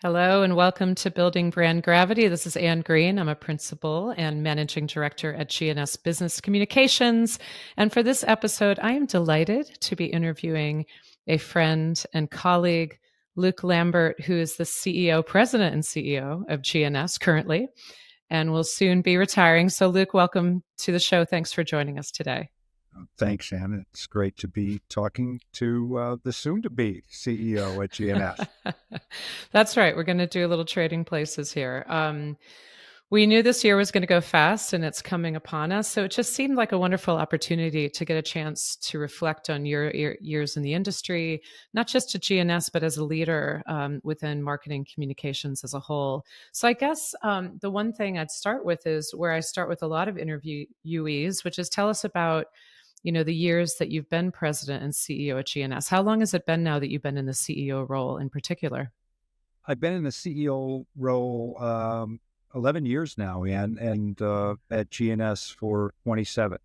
Hello and welcome to Building Brand Gravity. This is Anne Green. I'm a principal and managing director at G&S Business Communications. And for this episode, I am delighted to be interviewing a friend and colleague, Luke Lambert, who is the CEO, president and CEO of G&S currently, and will soon be retiring. So Luke, welcome to the show. Thanks for joining us today. Thanks, Anna. It's great to be talking to the soon-to-be CEO at G&S. That's right. We're going to do a little trading places here. We knew this year was going to go fast and it's coming upon us. So it just seemed like a wonderful opportunity to get a chance to reflect on your years in the industry, not just at GNS, but as a leader within marketing communications as a whole. So I guess the one thing I'd start with is where I start with a lot of interviewees, which is tell us about the years that you've been president and CEO at GNS. How long has it been now that you've been in the CEO role in particular? I've been in the CEO role 11 years now, and at GNS for 27.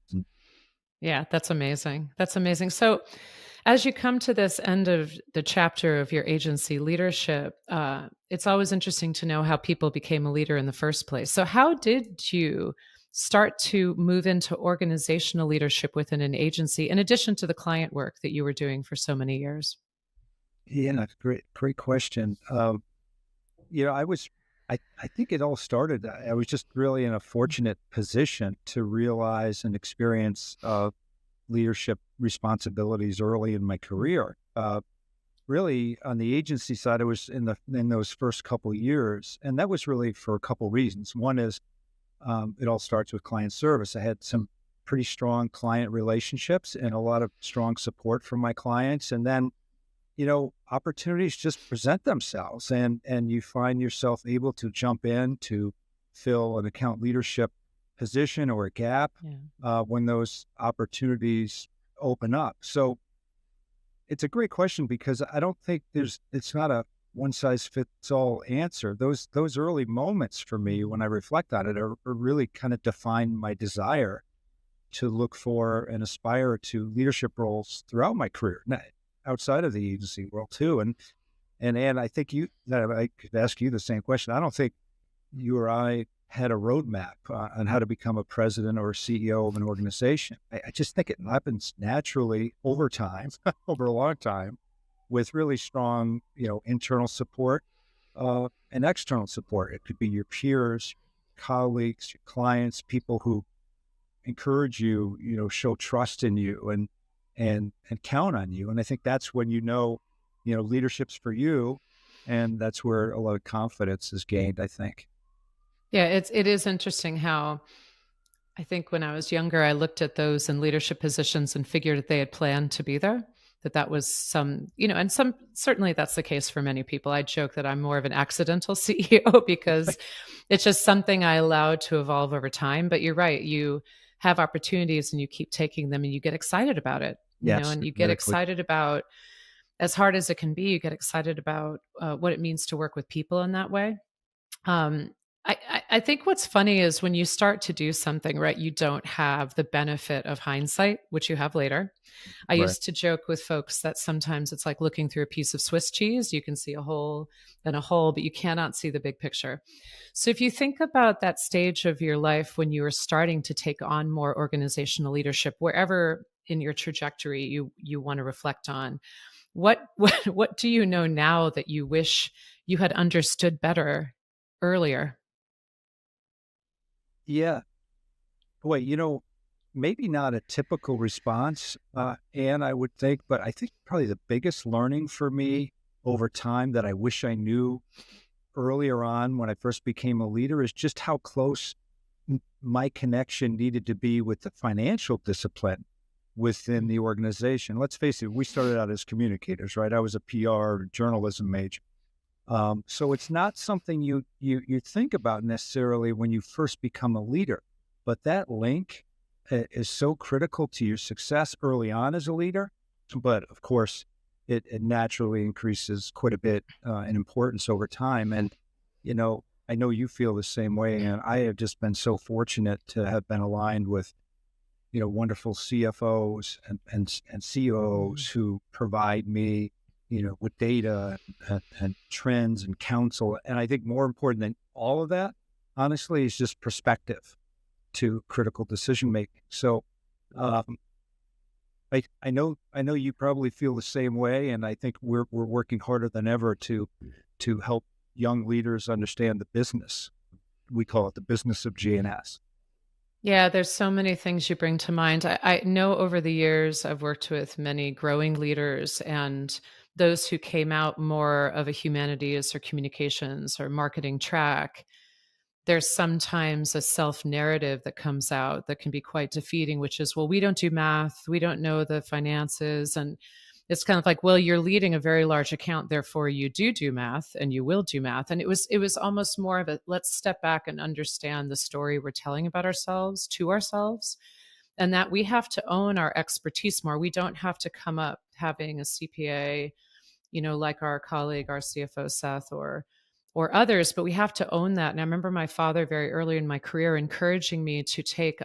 Yeah, that's amazing. That's amazing. So, as you come to this end of the chapter of your agency leadership, it's always interesting to know how people became a leader in the first place. So, how did you start to move into organizational leadership within an agency, in addition to the client work that you were doing for so many years? Yeah, great question. I think it all started, I was just really in a fortunate position to realize and experience leadership responsibilities early in my career. Really, on the agency side, I was in those first couple years, and that was really for a couple reasons. One is it all starts with client service. I had some pretty strong client relationships and a lot of strong support from my clients. And then, opportunities just present themselves and you find yourself able to jump in to fill an account leadership position or a gap when those opportunities open up. So it's a great question because I don't think it's not a one size fits all answer. Those early moments for me, when I reflect on it, are really kind of define my desire to look for and aspire to leadership roles throughout my career, outside of the agency world too. And I think I could ask you the same question. I don't think you or I had a roadmap on how to become a president or a CEO of an organization. I just think it happens naturally over time, over a long time, with really strong, internal support and external support. It could be your peers, colleagues, your clients, people who encourage you, show trust in you and count on you. And I think that's when leadership's for you, and that's where a lot of confidence is gained, I think. Yeah, it is interesting how I think when I was younger, I looked at those in leadership positions and figured that they had planned to be there, that was and certainly that's the case for many people. I joke that I'm more of an accidental CEO because it's just something I allowed to evolve over time. But you're right. You have opportunities and you keep taking them and you get excited about it, Yes, and you get medically. excited about, as hard as it can be, you get excited about what it means to work with people in that way. Um, I think what's funny is when you start to do something, right, you don't have the benefit of hindsight, which you have later. I Right. used to joke with folks that sometimes it's like looking through a piece of Swiss cheese. You can see a hole and a hole, but you cannot see the big picture. So if you think about that stage of your life when you were starting to take on more organizational leadership, wherever in your trajectory you want to reflect on, what do you know now that you wish you had understood better earlier? Yeah. Boy, maybe not a typical response, and I would think, but I think probably the biggest learning for me over time that I wish I knew earlier on when I first became a leader is just how close my connection needed to be with the financial discipline within the organization. Let's face it, we started out as communicators, right? I was a PR journalism major. So it's not something you think about necessarily when you first become a leader, but that link is so critical to your success early on as a leader. But of course, it naturally increases quite a bit in importance over time. And I know you feel the same way, and I have just been so fortunate to have been aligned with wonderful CFOs and CEOs who provide me with data and trends and counsel. And I think more important than all of that, honestly, is just perspective to critical decision making. So um, I know you probably feel the same way, and I think we're working harder than ever to help young leaders understand the business. We call it the business of G&S. Yeah, there's so many things you bring to mind. I know over the years I've worked with many growing leaders and those who came out more of a humanities or communications or marketing track. There's sometimes a self narrative that comes out that can be quite defeating, which is, well, we don't do math, we don't know the finances. And it's kind of like, well, you're leading a very large account, therefore you do math and you will do math. And it was almost more of a, let's step back and understand the story we're telling about ourselves to ourselves, and that we have to own our expertise more. We don't have to come up having a CPA, like our colleague, our CFO, Seth, or others, but we have to own that. And I remember my father very early in my career encouraging me to take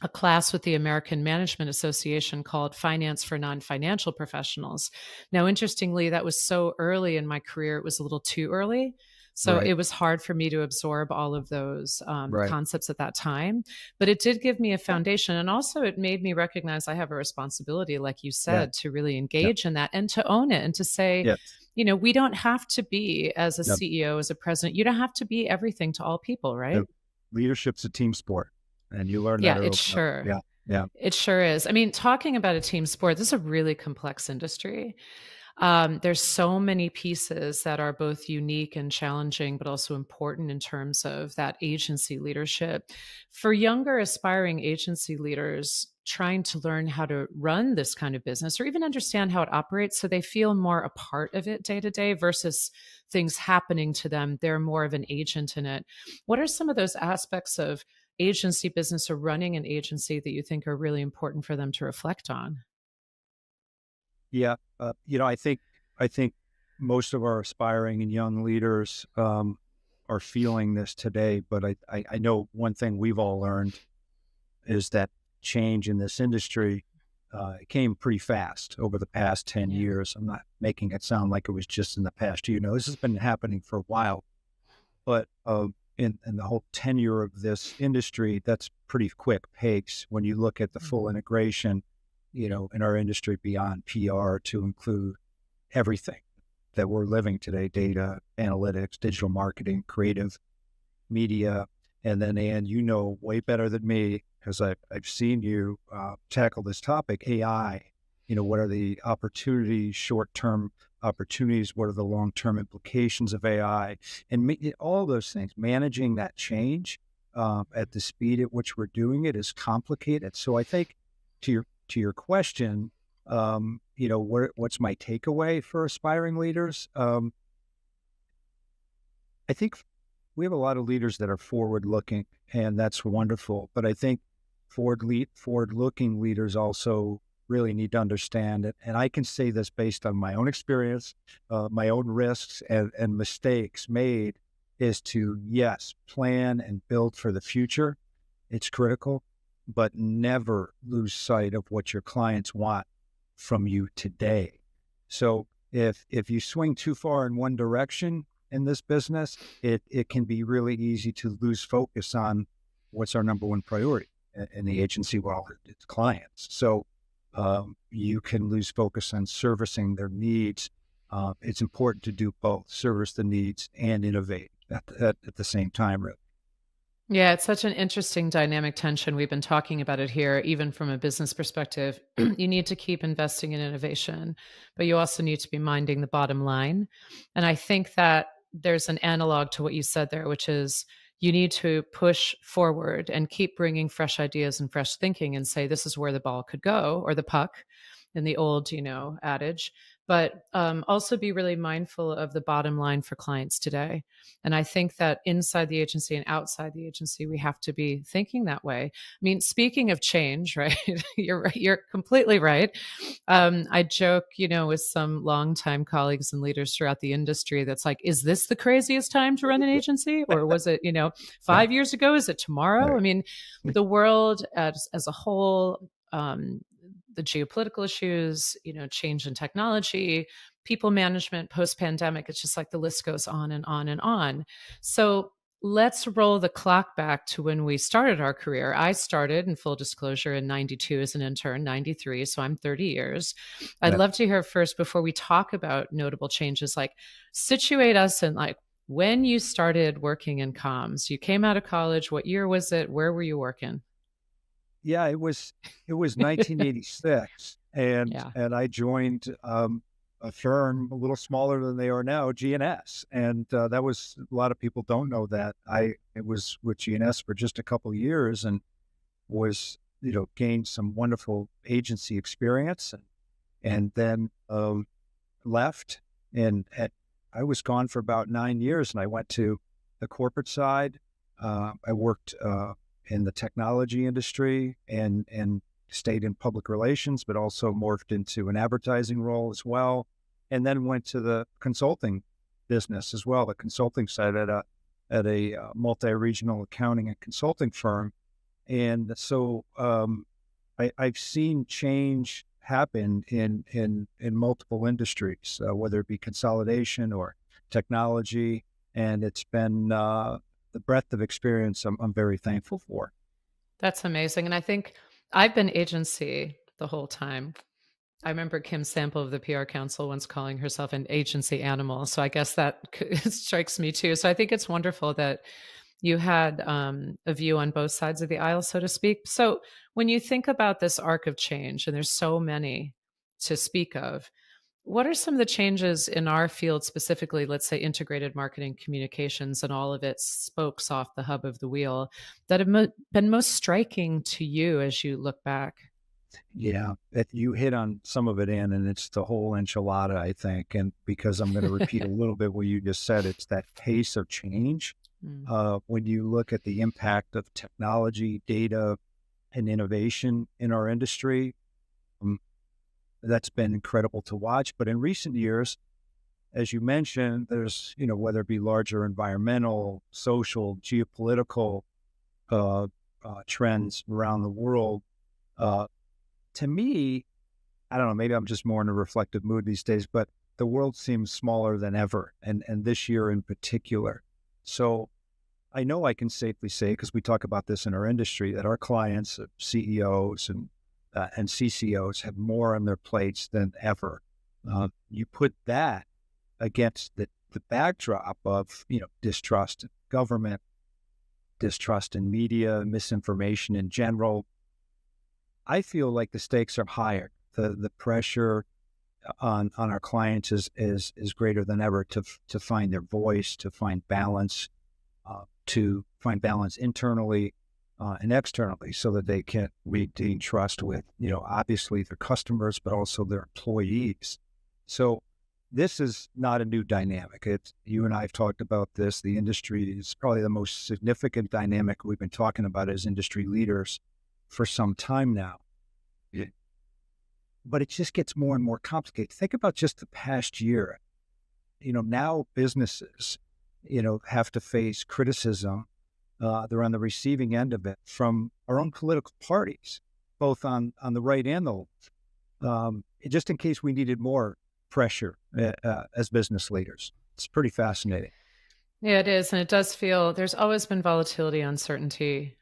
a class with the American Management Association called Finance for Non-Financial Professionals. Now, interestingly, that was so early in my career, it was a little too early. So Right, it was hard for me to absorb all of those right, concepts at that time. But it did give me a foundation. And also, it made me recognize I have a responsibility, like you yeah, said, to really yeah, engage in that and to own it and to say, yes, we don't have to be, as a yeah. CEO, as a president, you don't have to be everything to all people, The right? leadership's a team sport, and you learn that Yeah, it early. sure. Yeah, yeah, It sure is. I mean, talking about a team sport, this is a really complex industry. There's so many pieces that are both unique and challenging, but also important in terms of that agency leadership. For younger, aspiring agency leaders, trying to learn how to run this kind of business or even understand how it operates so they feel more a part of it day to day versus things happening to them, they're more of an agent in it. What are some of those aspects of agency business or running an agency that you think are really important for them to reflect on? yeah. I think most of our aspiring and young leaders are feeling this today. But I know one thing we've all learned is that change in this industry came pretty fast over the past 10 Yeah. years. I'm not making it sound like it was just in the past year. No, this has been happening for a while. But in the whole tenure of this industry, that's pretty quick pace when you look at the full Mhm. integration, in our industry beyond PR to include everything that we're living today: data, analytics, digital marketing, creative media. And then, and way better than me, because I've seen you tackle this topic, AI. What are the opportunities, short-term opportunities? What are the long-term implications of AI? And all those things, managing that change at the speed at which we're doing it is complicated. So I think to your question, what's my takeaway for aspiring leaders? I think we have a lot of leaders that are forward looking, and that's wonderful. But I think forward looking leaders also really need to understand it. And I can say this based on my own experience, my own risks and mistakes made, is to, yes, plan and build for the future. It's critical, but never lose sight of what your clients want from you today. So if you swing too far in one direction in this business, it can be really easy to lose focus on what's our number one priority in the agency world. It's clients. So you can lose focus on servicing their needs. It's important to do both: service the needs and innovate at the same time. Really. Yeah, it's such an interesting dynamic tension. We've been talking about it here, even from a business perspective. You need to keep investing in innovation, but you also need to be minding the bottom line. And I think that there's an analog to what you said there, which is you need to push forward and keep bringing fresh ideas and fresh thinking and say, this is where the ball could go or the puck in the old, adage. But also be really mindful of the bottom line for clients today. And I think that inside the agency and outside the agency, we have to be thinking that way. I mean, speaking of change, right? You're right. You're completely right. I joke, with some longtime colleagues and leaders throughout the industry that's like, is this the craziest time to run an agency? Or was it, Yeah. 5 years ago? Is it tomorrow? Right. I mean, the world as a whole, the geopolitical issues, change in technology, people management, post pandemic. It's just like the list goes on and on and on. So let's roll the clock back to when we started our career. I started, in full disclosure, in 92 as an intern, 93. So I'm 30 years. I'd Yeah. love to hear first, before we talk about notable changes, like situate us in like when you started working in comms. You came out of college. What year was it? Where were you working? Yeah, it was 1986, and Yeah. and I joined a firm a little smaller than they are now, G&S, and that was a lot of people don't know that I was with G&S for just a couple of years and was gained some wonderful agency experience and then left and I was gone for about 9 years and I went to the corporate side. I worked in the technology industry and stayed in public relations, but also morphed into an advertising role as well. And then went to the consulting business as well, the consulting side at a multi-regional accounting and consulting firm. And so I've seen change happen in multiple industries, whether it be consolidation or technology, and it's been the breadth of experience I'm very thankful for. That's amazing. And I think I've been agency the whole time. I remember Kim Sample of the PR Council once calling herself an agency animal. So I guess that strikes me too. So I think it's wonderful that you had a view on both sides of the aisle, so to speak. So when you think about this arc of change, and there's so many to speak of, what are some of the changes in our field specifically, let's say integrated marketing communications and all of its spokes off the hub of the wheel, that have been most striking to you as you look back? Yeah, that you hit on some of it, and it's the whole enchilada, I think. And because I'm going to repeat a little bit what you just said, it's that pace of change. Mm. When you look at the impact of technology, data, and innovation in our industry, um, that's been incredible to watch. But in recent years, as you mentioned, there's, whether it be larger environmental, social, geopolitical trends around the world. Uh, to me, I don't know, maybe I'm just more in a reflective mood these days, but the world seems smaller than ever, and this year in particular. So I know I can safely say, because we talk about this in our industry, that our clients, CEOs and CCOs, have more on their plates than ever. You put that against the backdrop of distrust in government, distrust in media, misinformation in general. I feel like the stakes are higher. The pressure on our clients is greater than ever to find their voice, to find balance internally and externally, so that they can regain trust with obviously their customers, but also their employees. So this is not a new dynamic. It's, you and I have talked about this. The industry is probably the most significant dynamic we've been talking about as industry leaders for some time now. Yeah. But it just gets more and more complicated. Think about just the past year. Now businesses, have to face criticism. They're on the receiving end of it from our own political parties, both on the right and the left. Just in case we needed more pressure as business leaders. It's pretty fascinating. Yeah, it is. And it does feel there's always been volatility, uncertainty.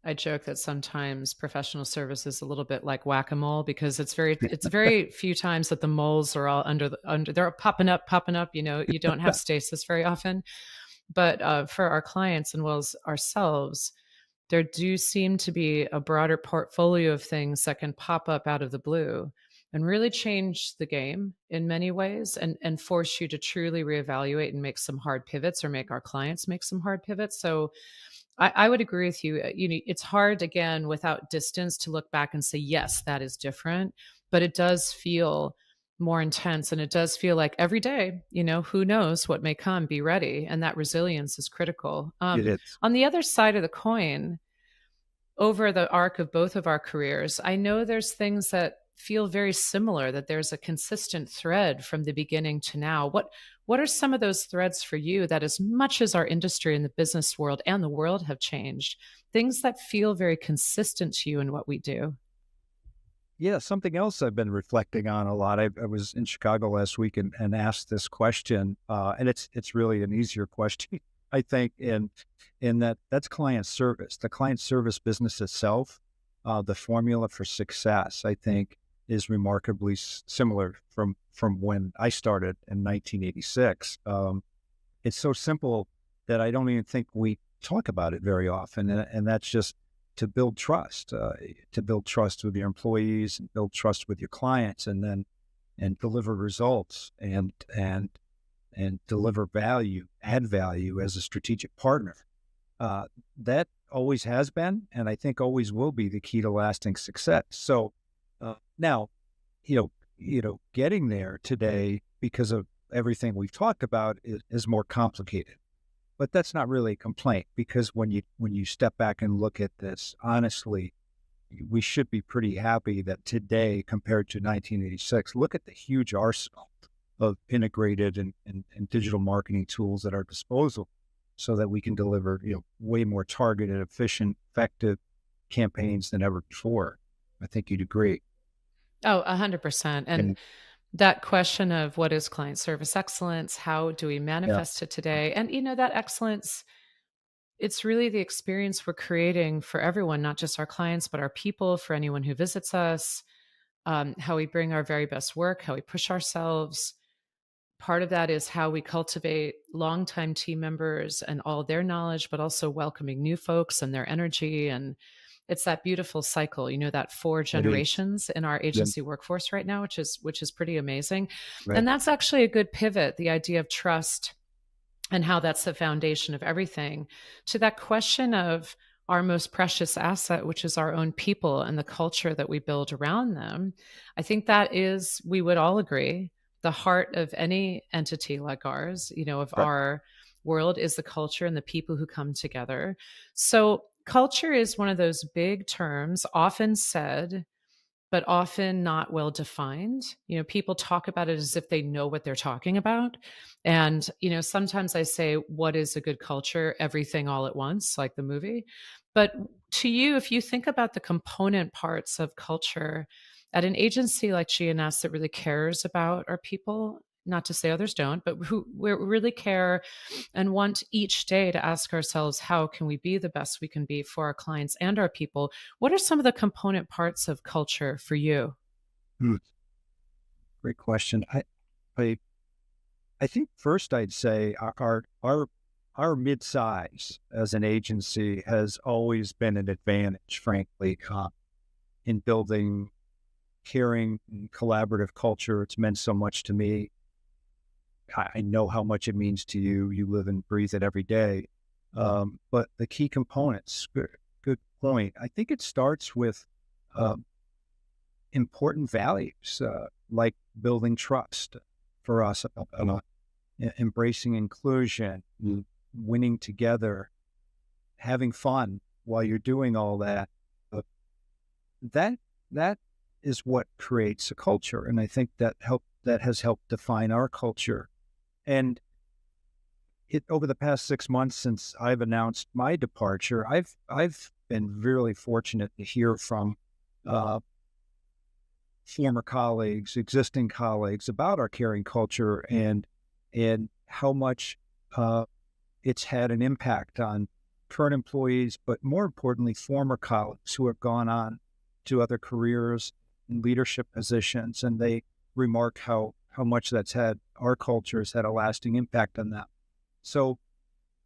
I joke that sometimes professional service is a little bit like whack-a-mole, because it's very few times that the moles are all under, they're popping up, popping up. You don't have stasis very often. But for our clients and well as ourselves, there do seem to be a broader portfolio of things that can pop up out of the blue and really change the game in many ways, and force you to truly reevaluate and make some hard pivots, or make our clients make some hard pivots. So I would agree with you. It's hard, again, without distance, to look back and say, yes, that is different, but it does feel more intense, and it does feel like every day, who knows what may come, be ready. And that resilience is critical. It is. On the other side of the coin, over the arc of both of our careers, I know there's things that feel very similar, that there's a consistent thread from the beginning to now. What are some of those threads for you, that as much as our industry and the business world and the world have changed, things that feel very consistent to you in what we do? Yeah, something else I've been reflecting on a lot. I was in Chicago last week and asked this question, and it's really an easier question, I think, in that that's client service. The client service business itself, the formula for success, I think, is remarkably similar from when I started in 1986. It's so simple that I don't even think we talk about it very often, and that's just to build trust with your employees and build trust with your clients, and then and deliver results and deliver value, add value as a strategic partner. That always has been, and I think always will be the key to lasting success. So now, getting there today because of everything we've talked about is more complicated. But that's not really a complaint because when you step back and look at this honestly, we should be pretty happy that today compared to 1986, look at the huge arsenal of integrated and digital marketing tools at our disposal so that we can deliver, way more targeted, efficient, effective campaigns than ever before. I think you'd agree. Oh, 100%. And And that question of what is client service excellence? How do we yeah, manifest it today? And, that excellence, it's really the experience we're creating for everyone, not just our clients, but our people, for anyone who visits us, how we bring our very best work, how we push ourselves. Part of that is how we cultivate longtime team members and all their knowledge, but also welcoming new folks and their energy. And it's that beautiful cycle, that four it is. generations in our Yeah, agency workforce right now, which is pretty amazing. right. And that's actually a good pivot, the idea of trust and how that's the foundation of everything, to that question of our most precious asset, which is our own people and the culture that we build around them. I think that is, we would all agree, the heart of any entity like ours, of Right. our world is the culture and the people who come together. So, culture is one of those big terms often said but often not well defined. People talk about it as if they know what they're talking about. And, sometimes I say, what is a good culture? Everything all at once, like the movie. But to you, if you think about the component parts of culture at an agency like G&S that really cares about our people, not to say others don't, but who we really care and want each day to ask ourselves, how can we be the best we can be for our clients and our people? What are some of the component parts of culture for you? Hmm, great question. I I think first I'd say our mid-size as an agency has always been an advantage, frankly, in building caring and collaborative culture. It's meant so much to me. I know how much it means to you. You live and breathe it every day. But the key components, good point. I think it starts with um, important values like building trust for us, embracing inclusion, winning together, having fun while you're doing all that. Uh, that that is what creates a culture, and I think that has helped define our culture. And it over the past 6 months since I've announced my departure, I've been really fortunate to hear from uh, former colleagues, existing colleagues about our caring culture and how much it's had an impact on current employees, but more importantly, former colleagues who have gone on to other careers and leadership positions, and they remark how much that's had our culture has had a lasting impact on them. So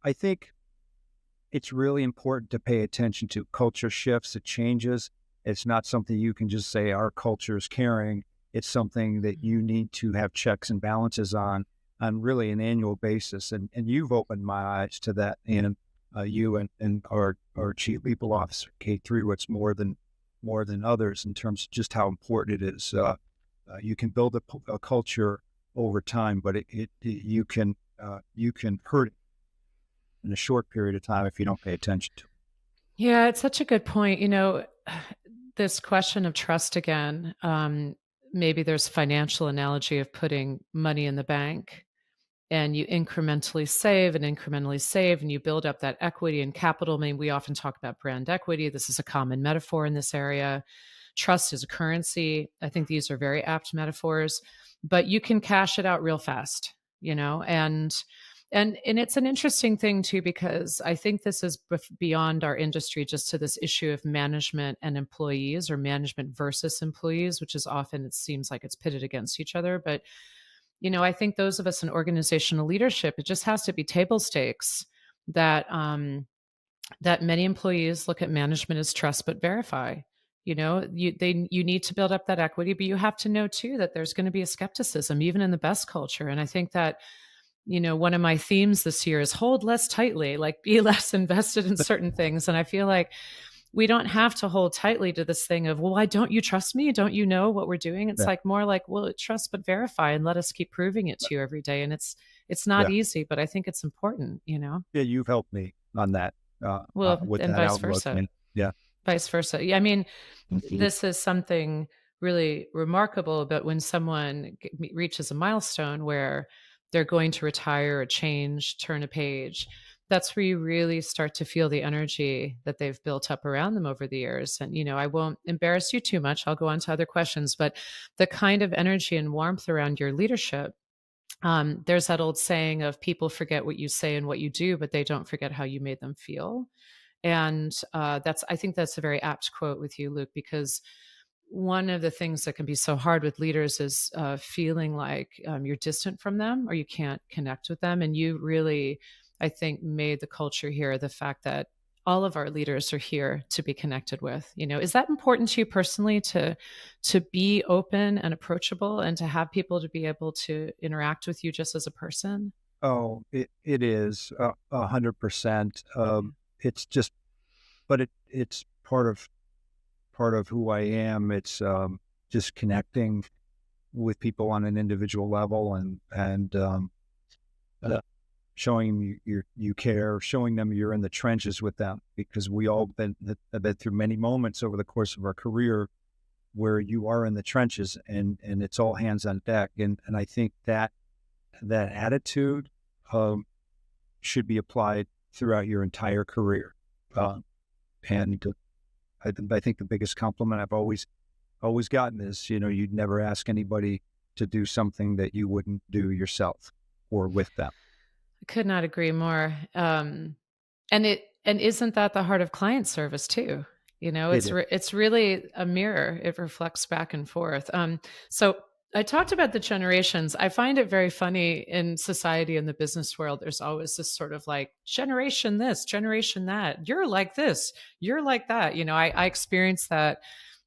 I think it's really important to pay attention to culture shifts, it changes. It's not something you can just say our culture is caring. It's something that you need to have checks and balances on really an annual basis. And you've opened my eyes to that. And you and our chief people officer, K3, what's more than others in terms of just how important it is. You can build a culture over time, but you can hurt it in a short period of time if you don't pay attention to it. Yeah, it's such a good point. This question of trust again, maybe there's financial analogy of putting money in the bank and you incrementally save and you build up that equity and capital. I mean, we often talk about brand equity. This is a common metaphor in this area. Trust is a currency. I think these are very apt metaphors, but you can cash it out real fast, you know, and it's an interesting thing too, because I think this is beyond our industry, just to this issue of management and employees, or management versus employees, which is often, it seems like it's pitted against each other. But, you know, I think those of us in organizational leadership, it just has to be table stakes that that many employees look at management as trust but verify. You know, you need to build up that equity, but you have to know too that there's going to be a skepticism even in the best culture. And I think that, you know, one of my themes this year is hold less tightly, like be less invested in certain things. And I feel like we don't have to hold tightly to this thing of, well, why don't you trust me? Don't you know what we're doing? It's Yeah. like more like, well, trust but verify, and let us keep proving it to you every day. And it's not Yeah. easy, but I think it's important, you know. Yeah. You've helped me on that, Well, with and that vice outlook. versa. And yeah. Vice versa. Yeah, I mean, Mhm. this is something really remarkable about when someone reaches a milestone where they're going to retire or change, turn a page. That's where you really start to feel the energy that they've built up around them over the years. And, you know, I won't embarrass you too much. I'll go on to other questions, but the kind of energy and warmth around your leadership, there's that old saying of people forget what you say and what you do, but they don't forget how you made them feel. And that's, I think that's a very apt quote with you, Luke, because one of the things that can be so hard with leaders is feeling like you're distant from them or you can't connect with them. And you really, I think, made the culture here the fact that all of our leaders are here to be connected with. You know, is that important to you personally, to be open and approachable and to have people to be able to interact with you just as a person? Oh, it is 100%. It's just, but it's part of who I am. It's just connecting with people on an individual level, and uh, showing them you care, showing them you're in the trenches with them, because we all have been through many moments over the course of our career where you are in the trenches, and it's all hands on deck. And I think that that attitude um, should be applied throughout your entire career. Uh, and I think the biggest compliment I've always gotten is, you know, you'd never ask anybody to do something that you wouldn't do yourself or with them. I could not agree more. And isn't that the heart of client service too? You know, It is. it's really a mirror. It reflects back and forth. So I talked about the generations. I find it very funny in society, in the business world. There's always this sort of like generation this, generation that. You're like this, you're like that. You know, I experienced that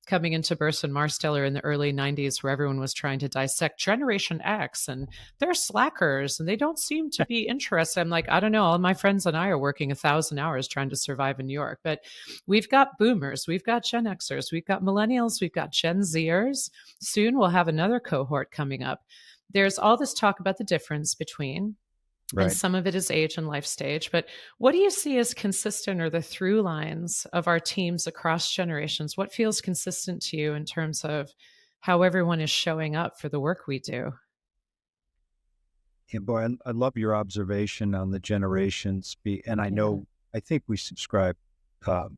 coming into Burson Marsteller in the early 90s, where everyone was trying to dissect Generation X and they're slackers and they don't seem to be interested. I'm like, I don't know. All my friends and I are working 1,000 hours trying to survive in New York. But we've got boomers, we've got Gen Xers, we've got millennials, we've got Gen Zers. Soon we'll have another cohort coming up. There's all this talk about the difference between, and Right. some of it is age and life stage. But what do you see as consistent, or the through lines of our teams across generations? What feels consistent to you in terms of how everyone is showing up for the work we do? Yeah, boy, I love your observation on the generations. And Yeah. I think we subscribe um,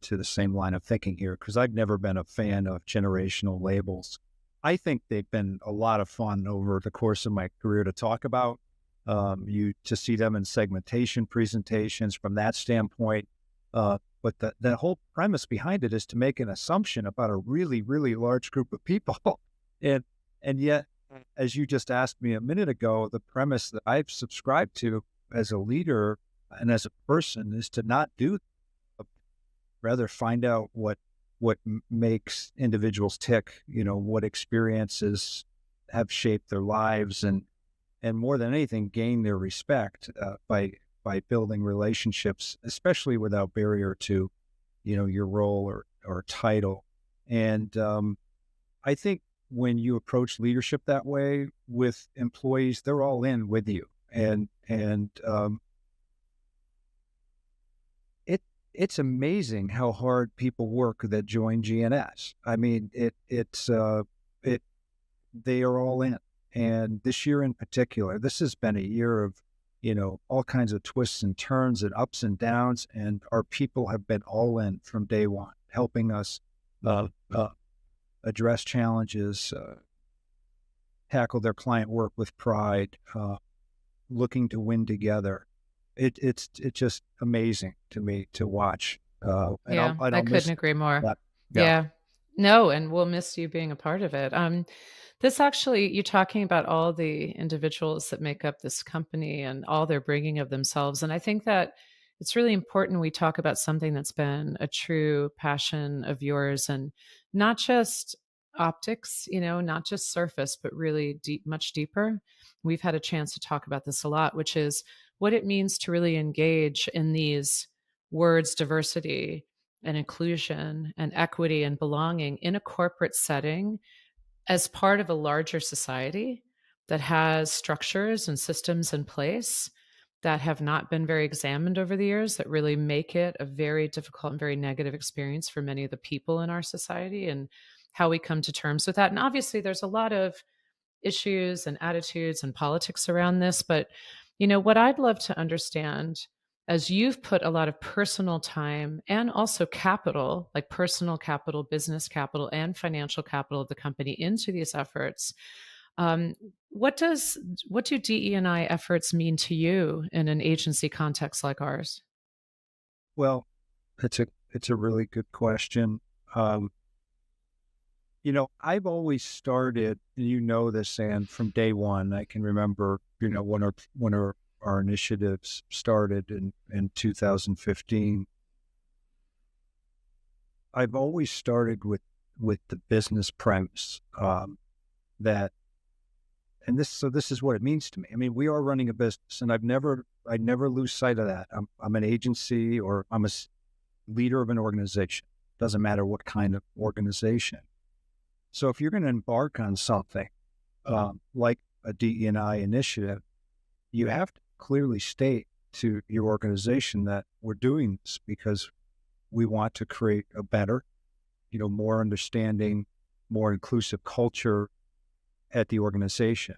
to the same line of thinking here, because I've never been a fan of generational labels. I think they've been a lot of fun over the course of my career to talk about. You to see them in segmentation presentations from that standpoint. But the whole premise behind it is to make an assumption about a really, really large group of people. and and yet, as you just asked me a minute ago, the premise that I've subscribed to as a leader and as a person is to not do, rather find out what makes individuals tick, you know, what experiences have shaped their lives, and more than anything, gain their respect by building relationships, especially without barrier to, you know, your role or title. And I think when you approach leadership that way with employees, they're all in with you, and it it's amazing how hard people work that join GNS. I mean, it they are all in. And this year in particular, this has been a year of, you know, all kinds of twists and turns and ups and downs. And our people have been all in from day one, helping us uh, uh, address challenges, tackle their client work with pride, looking to win together. It's just amazing to me to watch, and Yeah, I I'll couldn't miss agree more. that. Yeah. Yeah. No, and we'll miss you being a part of it. This actually, you talking about all the individuals that make up this company and all they're bringing of themselves. And I think that it's really important we talk about something that's been a true passion of yours and not just optics, not just surface, but really deep, much deeper. We've had a chance to talk about this a lot, which is what it means to really engage in these words diversity and inclusion and equity and belonging in a corporate setting as part of a larger society that has structures and systems in place that have not been very examined over the years that really make it a very difficult and very negative experience for many of the people in our society and how we come to terms with that. And obviously, there's a lot of issues and attitudes and politics around this. But, what I'd love to understand, as you've put a lot of personal time and also capital, like personal capital, business capital, and financial capital of the company into these efforts, um, what do DE&I efforts mean to you in an agency context like ours? Well, it's a really good question. Um, I've always started, and this, and from day one, I can remember, when our initiatives started in 2015. I've always started with the business premise, that, and this is what it means to me. I mean, we are running a business, and I never lose sight of that. I'm an agency, or I'm leader of an organization. Doesn't matter what kind of organization. So if you're going to embark on something, like a DE&I initiative, you have to clearly state to your organization that we're doing this because we want to create a better, more understanding, more inclusive culture at the organization.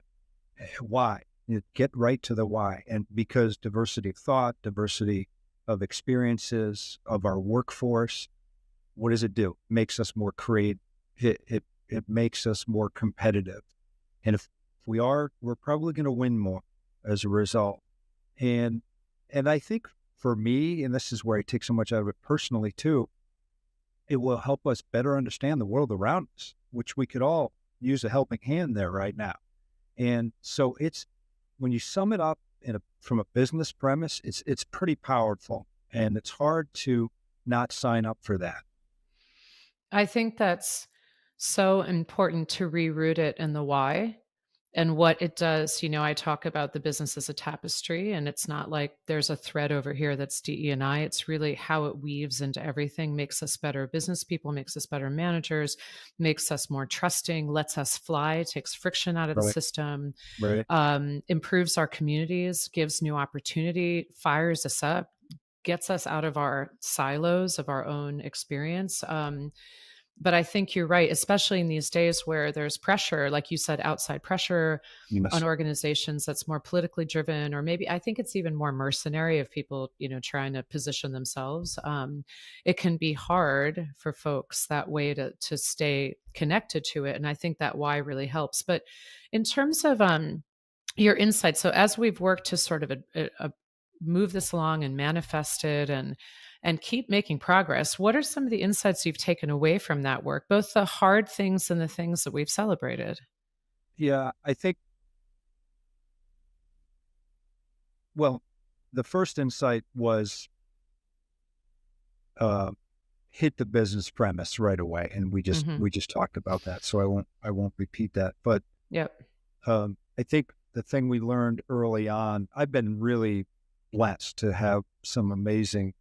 Why? Get right to the why. And because diversity of thought, diversity of experiences of our workforce, what does it do? It makes us more creative. It makes us more competitive. And if we are, we're probably going to win more as a result. And I think for me, and this is where I take so much out of it personally too, it will help us better understand the world around us, which we could all use a helping hand there right now. And so it's, when you sum it up from a business premise, it's pretty powerful, and it's hard to not sign up for that. I think that's so important to reroot it in the why and what it does. I talk about the business as a tapestry, and it's not like there's a thread over here that's DE&I. It's really how it weaves into everything, makes us better business people, makes us better managers, makes us more trusting, lets us fly, takes friction out of the Right. system, Right. improves our communities, gives new opportunity, fires us up, gets us out of our silos of our own experience. But I think you're right, especially in these days where there's pressure, like you said, outside pressure on Yes. organizations that's more politically driven, or maybe I think it's even more mercenary of people, trying to position themselves. It can be hard for folks that way to stay connected to it. And I think that why really helps. But in terms of your insights, so as we've worked to sort of move this along and manifest it and keep making progress, what are some of the insights you've taken away from that work, both the hard things and the things that we've celebrated? Yeah, I think, well, the first insight was, uh, hit the business premise right away, and Hmm. we just talked about that, so I won't repeat that. But Yep. I think the thing we learned early on, I've been really blessed to have some amazing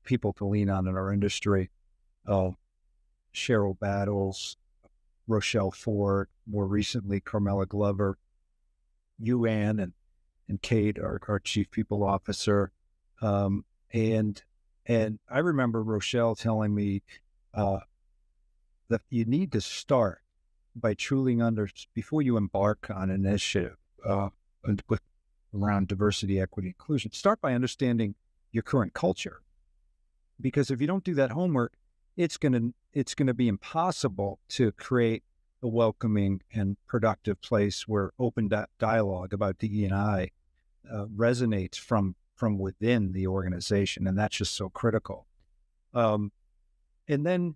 people to lean on in our industry. Uh, Cheryl Battles, Rochelle Ford, more recently Carmela Glover, you, Ann, and Kate, our chief people officer. Um, and I remember Rochelle telling me, uh, that you need to start by truly before you embark on an initiative, with around diversity, equity, inclusion. Start by understanding your current culture, because if you don't do that homework, it's gonna be impossible to create a welcoming and productive place where open dialogue about DE&I resonates from within the organization, and that's just so critical. Um, and then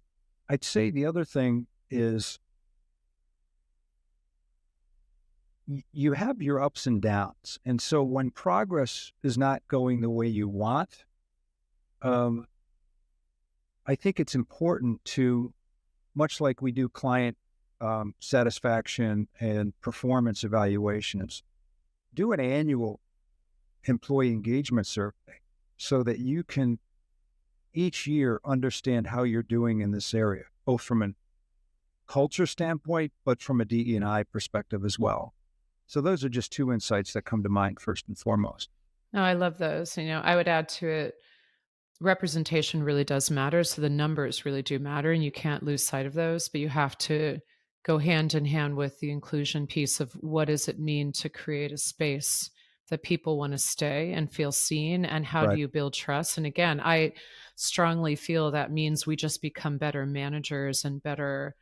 I'd say the other thing is you have your ups and downs, and so when progress is not going the way you want, um, I think it's important to, much like we do client satisfaction and performance evaluations, do an annual employee engagement survey so that you can each year understand how you're doing in this area, both from a culture standpoint, but from a DE&I perspective as well. So those are just two insights that come to mind first and foremost. No, I love those. I would add to it, representation really does matter. So the numbers really do matter, and you can't lose sight of those, but you have to go hand in hand with the inclusion piece of what does it mean to create a space that people want to stay and feel seen, and how do Right, you build trust? And again, I strongly feel that means we just become better managers and better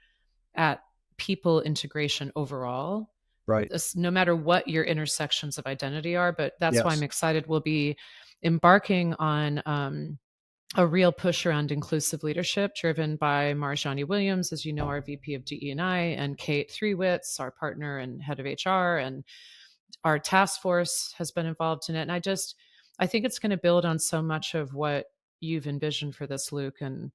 at people integration overall, right. no matter what your intersections of identity are. But that's why I'm Yes. excited. We'll be embarking on a real push around inclusive leadership driven by Marjani Williams, as you know, our VP of DE&I, and Kate Threewitz, our partner and head of HR, and our task force has been involved in it. And I think it's going to build on so much of what you've envisioned for this, Luke, and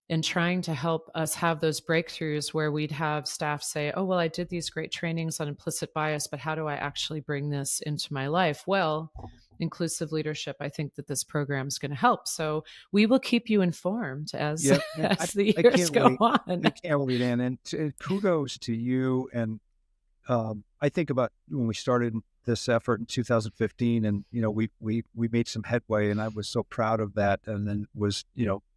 in trying to help us have those breakthroughs where we'd have staff say, oh, well, I did these great trainings on implicit bias, but how do I actually bring this into my life? Well, inclusive leadership, I think that this program is going to help. So we will keep you informed as Yeah, and as the I years can't go wait. on. I can't wait, Ann, and kudos to you. And I think about when we started this effort in 2015, and we made some headway, and I was so proud of that. And then was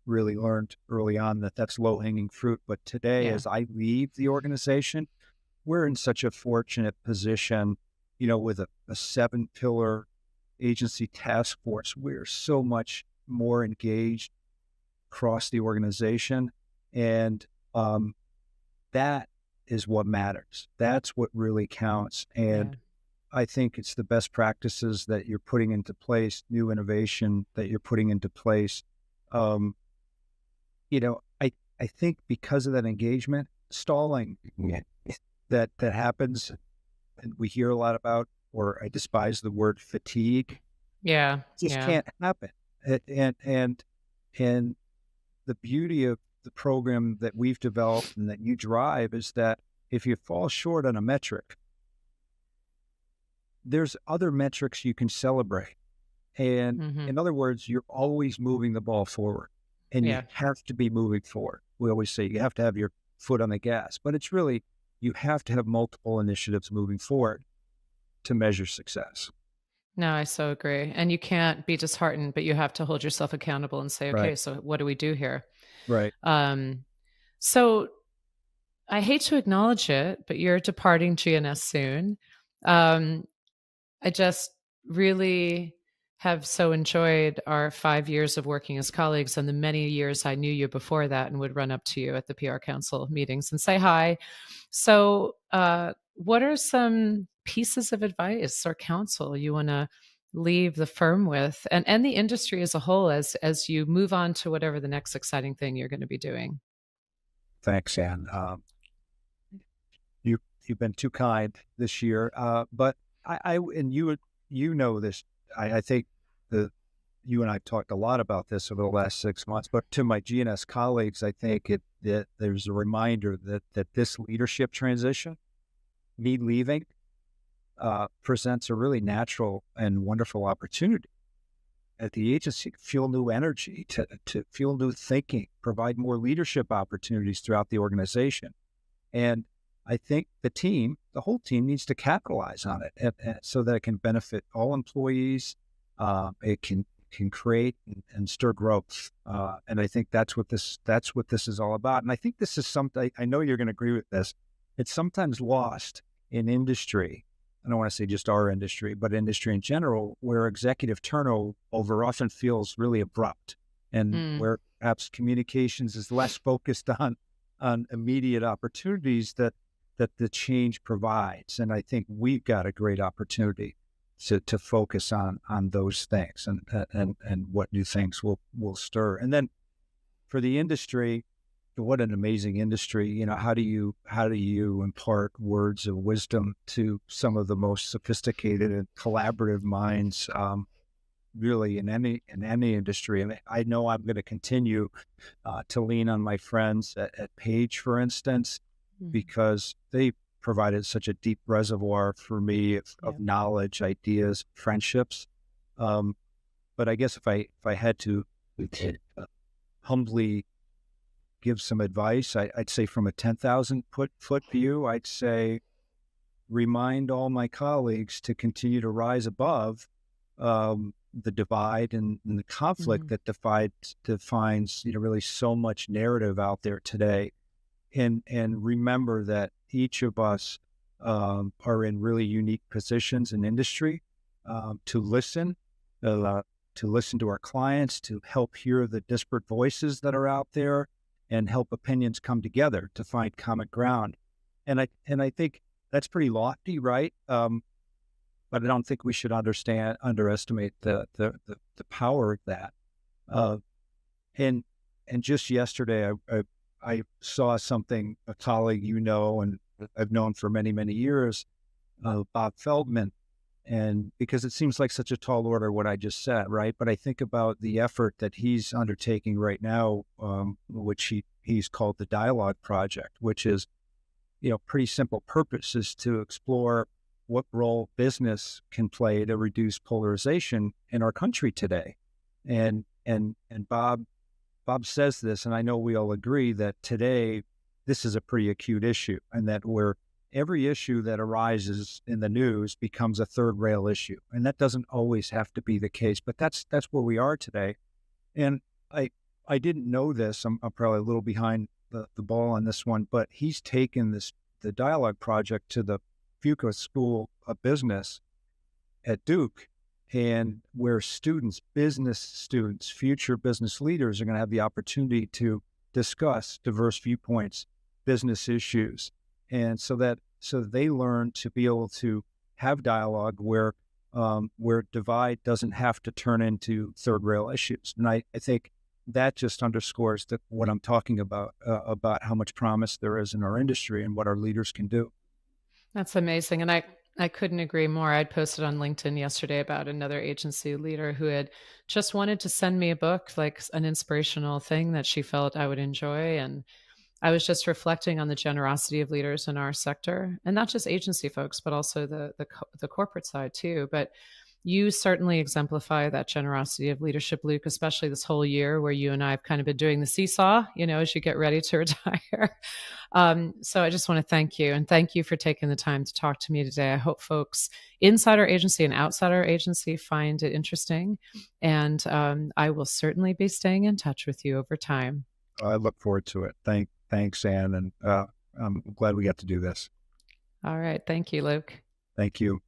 really learned early on that that's low hanging fruit. But today, Yeah. as I leave the organization, we're in such a fortunate position, with a 7-pillar agency task force. We're so much more engaged across the organization, and that is what matters. That's what really counts. Yeah. And I think it's the best practices that you're putting into place, new innovation that you're putting into place. Um, I think because of that engagement, stalling that happens, and we hear a lot about, or I despise the word fatigue, Yeah. just Yeah. can't happen. And the beauty of the program that we've developed and that you drive is that if you fall short on a metric, there's other metrics you can celebrate. And Hmm. in other words, you're always moving the ball forward, and you Yeah. have to be moving forward. We always say you have to have your foot on the gas, but it's really, you have to have multiple initiatives moving forward to measure success. No, I so agree. And you can't be disheartened, but you have to hold yourself accountable and say, Right. okay, so what do we do here? Right. Um, so I hate to acknowledge it, but you're departing GNS soon. Um, I just really have so enjoyed our 5 years of working as colleagues, and the many years I knew you before that and would run up to you at the PR Council meetings and say hi. So, what are some pieces of advice or counsel you want to leave the firm with, and the industry as a whole, as you move on to whatever the next exciting thing you're going to be doing? Thanks, Ann. You've been too kind this year, but and you know this. I think the you and I talked a lot about this over the last 6 months. But to my GNS colleagues, I think that there's a reminder that this leadership transition, me leaving, presents a really natural and wonderful opportunity at the agency to feel new energy, to feel new thinking, provide more leadership opportunities throughout the organization. And I think the whole team needs to capitalize on it, and so that it can benefit all employees. It can create and stir growth. And I think that's what this is all about. And I think this is something, I know you're going to agree with this. It's sometimes lost in industry. I don't want to say just our industry, but industry in general, where executive turnover often feels really abrupt, and Mm, where perhaps communications is less focused on immediate opportunities that the change provides. And I think we've got a great opportunity to focus on those things and what new things will stir. And then for the industry, what an amazing industry. How do you impart words of wisdom to some of the most sophisticated and collaborative minds, really in any industry? And I know I'm going to continue to lean on my friends at Page, for instance, Mhm. because they provided such a deep reservoir for me of Yeah. knowledge, ideas, friendships. Um, but I guess if I had to uh, humbly give some advice, I'd say from a 10,000 foot view, I'd say remind all my colleagues to continue to rise above the divide and the conflict Mhm. that defines really so much narrative out there today, and remember that each of us are in really unique positions in industry, to listen, uh, to listen to our clients, to help hear the disparate voices that are out there, and help opinions come together to find common ground. And I think that's pretty lofty, right? But I don't think we should underestimate the power of that. Uh, and and just yesterday, I saw something, a colleague and I've known for many years, Bob Feldman, and because it seems like such a tall order what I just said, right? But I think about the effort that he's undertaking right now, which he's called the Dialogue Project, which is pretty simple purpose is to explore what role business can play to reduce polarization in our country today. And Bob says this, and I know we all agree that today this is a pretty acute issue, and that where every issue that arises in the news becomes a third rail issue, and that doesn't always have to be the case, but that's where we are today. And I didn't know this. I'm probably a little behind the ball on this one, but he's taken the dialogue project to the Fuqua School of Business at Duke, and where business students, future business leaders are going to have the opportunity to discuss diverse viewpoints, business issues. And so they learn to be able to have dialogue where divide doesn't have to turn into third rail issues. And I think that just underscores what I'm talking about how much promise there is in our industry and what our leaders can do. That's amazing, and I couldn't agree more. I'd posted on LinkedIn yesterday about another agency leader who had just wanted to send me a book, like an inspirational thing that she felt I would enjoy, and I was just reflecting on the generosity of leaders in our sector, and not just agency folks, but also the corporate side too. But you certainly exemplify that generosity of leadership, Luke, especially this whole year where you and I have kind of been doing the seesaw, as you get ready to retire. So I just want to thank you, and thank you for taking the time to talk to me today. I hope folks inside our agency and outside our agency find it interesting, and I will certainly be staying in touch with you over time. I look forward to it. Thanks, Ann, and I'm glad we got to do this. All right. Thank you, Luke. Thank you.